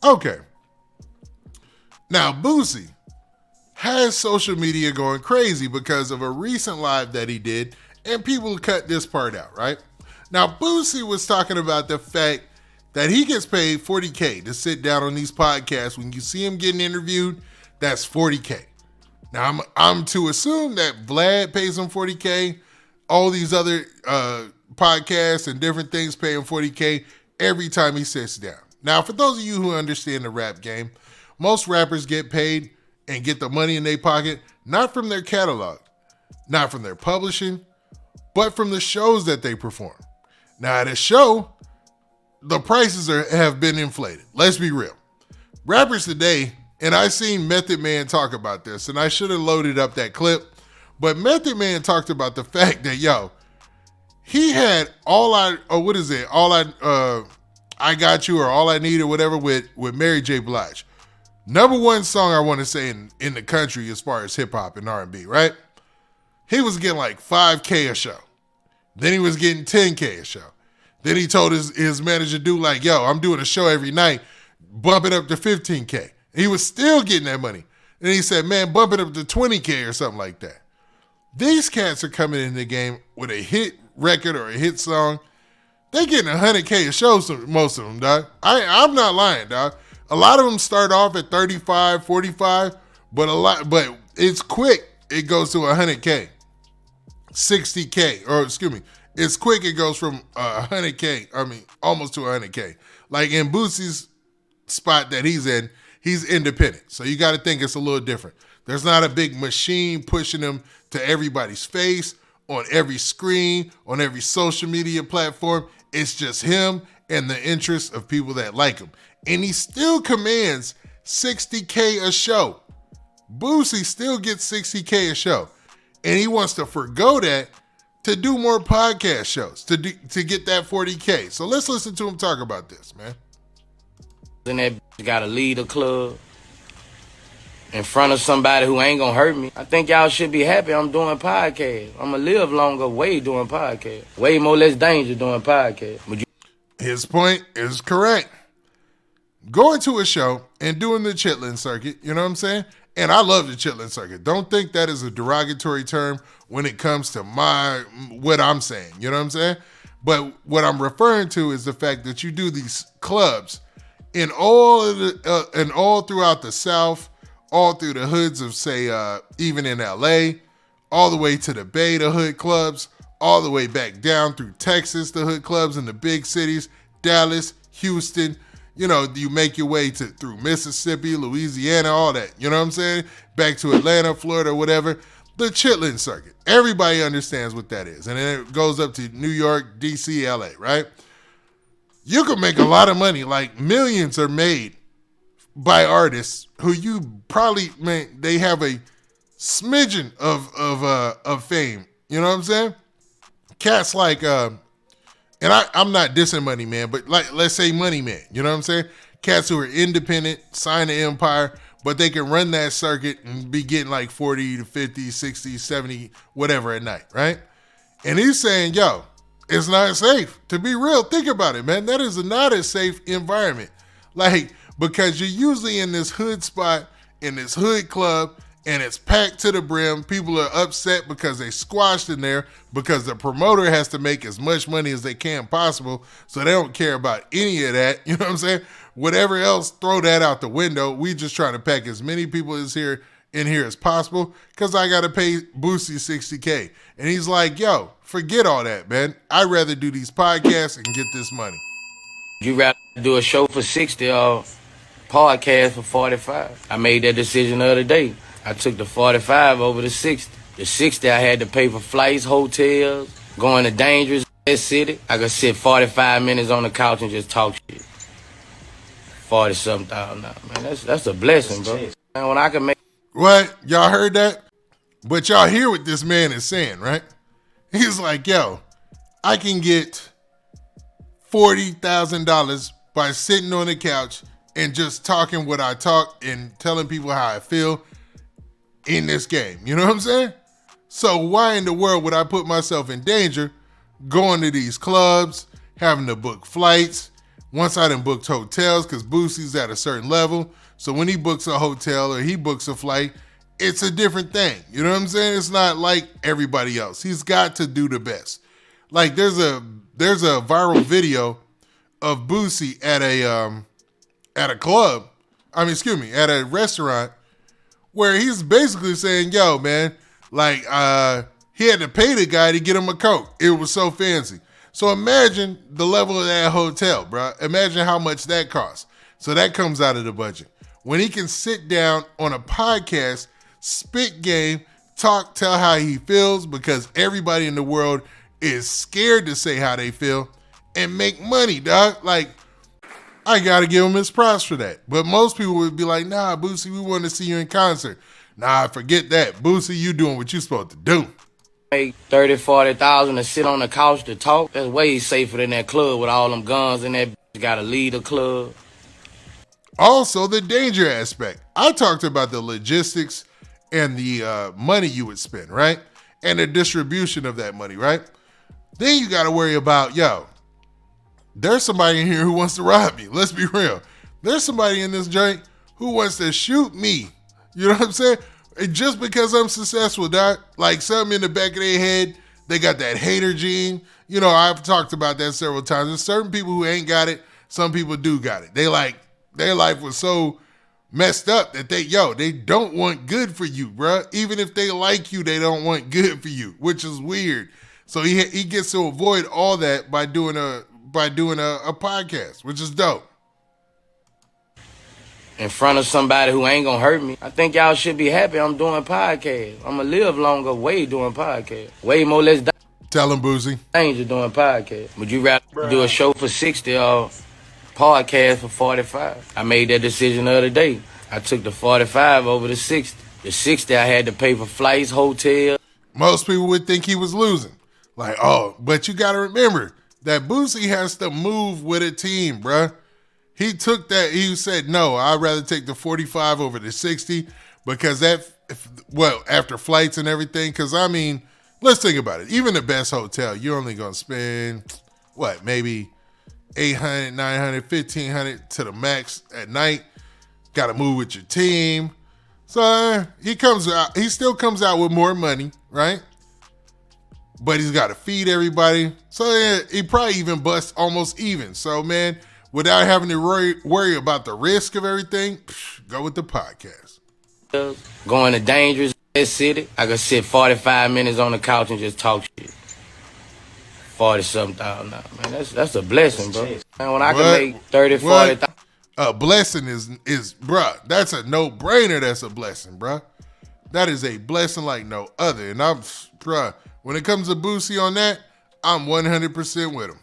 Okay. Now, Boosie has social media going crazy because of a recent live that he did, and people cut this part out, right? Now, Boosie was talking about the fact that he gets paid $40K to sit down on these podcasts. When you see him getting interviewed, that's $40K. Now, I'm to assume that Vlad pays him $40K. All these other podcasts and different things pay him $40K every time he sits down. Now, for those of you who understand the rap game, most rappers get paid and get the money in their pocket, not from their catalog, not from their publishing, but from the shows that they perform. Now, at a show, the prices have been inflated. Let's be real. Rappers today, and I seen Method Man talk about this, and I should have loaded up that clip, but Method Man talked about the fact that, he had I Got You or All I Need or whatever with Mary J. Blige. Number one song I want to say in the country as far as hip hop and R&B, right? He was getting like $5K a show. Then he was getting $10K a show. Then he told his manager dude like, I'm doing a show every night, bump it up to $15K. He was still getting that money. And he said, man, bump it up to $20K or something like that. These cats are coming in the game with a hit record or a hit song. They getting $100K a show, most of them, dog. I'm not lying, dog. A lot of them start off at 35, 45, but it's quick. It goes to $100K, 60K, or excuse me. It's quick. It goes from $100K, almost to $100K. Like in Boosie's spot that he's in, he's independent. So you got to think it's a little different. There's not a big machine pushing him to everybody's face, on every screen, on every social media platform. It's just him and the interest of people that like him. And he still commands $60K a show. Boosie still gets $60K a show. And he wants to forgo that to do more podcast shows, to get that $40K. So let's listen to him talk about this, man. And that got to lead a club in front of somebody who ain't gonna hurt me. I think y'all should be happy I'm doing podcasts. I'm gonna live longer way doing podcasts. Way more less danger doing podcasts. His point is correct. Going to a show and doing the chitlin circuit, you know what I'm saying? And I love the chitlin circuit. Don't think that is a derogatory term when it comes to what I'm saying, you know what I'm saying? But what I'm referring to is the fact that you do these clubs in all throughout the South, all through the hoods of, say, even in LA, all the way to the Bay, the hood clubs, all the way back down through Texas, the hood clubs in the big cities, Dallas, Houston. You make your way through Mississippi, Louisiana, all that. You know what I'm saying? Back to Atlanta, Florida, whatever. The chitlin circuit. Everybody understands what that is. And then it goes up to New York, DC, LA, right? You can make a lot of money. Like millions are made by artists who you probably, they have a smidgen of fame. You know what I'm saying? Cats like, and I'm not dissing Money Man, but like, let's say Money Man, you know what I'm saying? Cats who are independent, sign to Empire, but they can run that circuit and be getting like 40 to 50, 60, 70, whatever at night, right? And he's saying, it's not safe. To be real, think about it, man. That is not a safe environment. Like, because you're usually in this hood spot, in this hood club, and it's packed to the brim. People are upset because they squashed in there because the promoter has to make as much money as they can possible, so they don't care about any of that. You know what I'm saying? Whatever else, throw that out the window. We just trying to pack as many people in here as possible because I got to pay Boosie $60K. And he's like, forget all that, man. I'd rather do these podcasts and get this money. You rather do a show for 60 or podcast for 45? I made that decision the other day. I took the 45 over the 60. The 60, I had to pay for flights, hotels, going to dangerous city. I could sit 45 minutes on the couch and just talk shit. 40-something thousand now, man. That's a blessing, bro. Man, when I can make... What? Y'all heard that? But y'all hear what this man is saying, right? He's like, I can get $40,000 by sitting on the couch and just talking what I talk and telling people how I feel in this game. You know what I'm saying? So why in the world would I put myself in danger going to these clubs, having to book flights, Once I done booked hotels, because Boosie's at a certain level. So when he books a hotel or he books a flight, it's a different thing. You know what I'm saying? It's not like everybody else. He's got to do the best. Like there's a viral video of Boosie at a club. At a restaurant where he's basically saying, yo, man, like he had to pay the guy to get him a Coke. It was so fancy. So imagine the level of that hotel, bro. Imagine how much that costs. So that comes out of the budget. When he can sit down on a podcast, spit game, talk, tell how he feels, because everybody in the world is scared to say how they feel, and make money, dog. Like, I gotta give him his props for that. But most people would be like, nah, Boosie, we want to see you in concert. Nah, forget that. Boosie, you doing what you supposed to do. Make 30, 40,000 to sit on the couch to talk. That's way safer than that club with all them guns and that gotta leave the club. Also, the danger aspect. I talked about the logistics and the money you would spend, right? And the distribution of that money, right? Then you got to worry about, yo, there's somebody in here who wants to rob me. Let's be real. There's somebody in this joint who wants to shoot me. You know what I'm saying? And just because I'm successful, dog, like something in the back of their head, they got that hater gene. You know, I've talked about that several times. There's certain people who ain't got it. Some people do got it. They like, their life was so messed up that they don't want good for you, bruh. Even if they like you, they don't want good for you, which is weird. So he gets to avoid all that by doing a podcast, which is dope. In front of somebody who ain't gonna hurt me. I think y'all should be happy I'm doing podcasts. I'm gonna live longer way doing podcasts. Way more less Tell him, Boosie. danger doing podcasts. Would you rather do a show for 60 or podcast for 45? I made that decision the other day. I took the 45 over the 60. The 60 I had to pay for flights, hotel. Most people would think he was losing. Like, oh, but you got to remember that Boosie has to move with a team, bruh. He took that. He said, no, I'd rather take the 45 over the 60 because after flights and everything. Because, I mean, let's think about it. Even the best hotel, you're only going to spend, maybe $800, $900, $1,500 to the max at night. Got to move with your team. So he still comes out with more money, right? But he's got to feed everybody. So yeah, he probably even busts almost even. So man, without having to worry about the risk of everything, go with the podcast. Going to dangerous city, I could sit 45 minutes on the couch and just talk shit. 40-something thousand now, man. That's a blessing, bro. Man, when I can make 30, 40,000. A blessing is bruh, that's a no-brainer. That's a blessing, bruh. That is a blessing like no other. And when it comes to Boosie on that, I'm 100% with him.